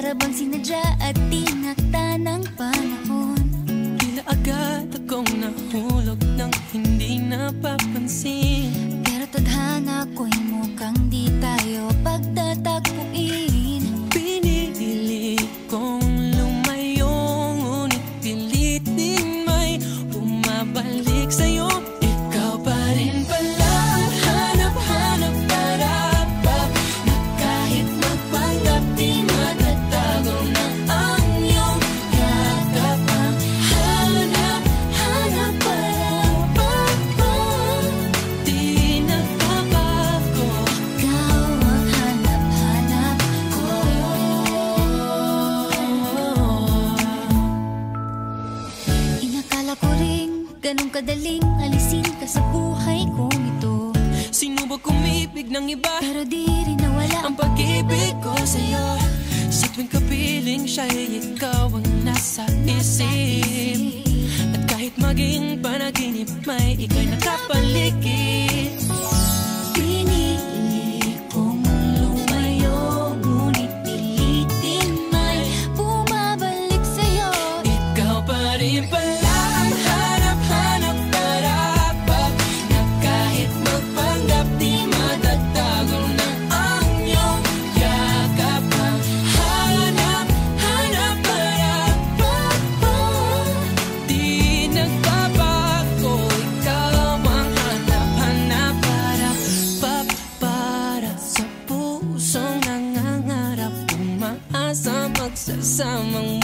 Para bang sinadya at tinakda ng panahon. Tila agad akong nahulog nang hindi napapansin. Pero tadhana ko'y mukhang di tayo pagtatagpuin. Pinili kong lumayo, ngunit pilit din may bumabalik sa'yo. Ikaw pa rin pala, hanap-hanap para-pap, na kahit magpanggap di matatago na ang iyong yakap. Ang hanap-hanap para-pap, di nagbabago. Ikaw ang hanap-hanap ko. Inakala ko ring ganun kadaling alisin ka sa buhay kong ito. Sinubok umibig ng iba, Pero di rin nawala ang pag-ibig ko sa'yo. Sa tuwing kapiling siya'y ikaw ang nasa isip. At kahit maging panaginip, may ika'y nakapaligid. Pinili kong lumayo, ngunit pilitin may bumabalik sa'yo. Ikaw pa rin pala ang hanap-hanap para-pap, na kahit magpanggap di matatago na ang iyong yakap. Ang hanap-hanap para-pap, di nagbabago. Ikaw ang hanap-hanap para-pap, para sa pusong nangangarap, umaasa magsasamang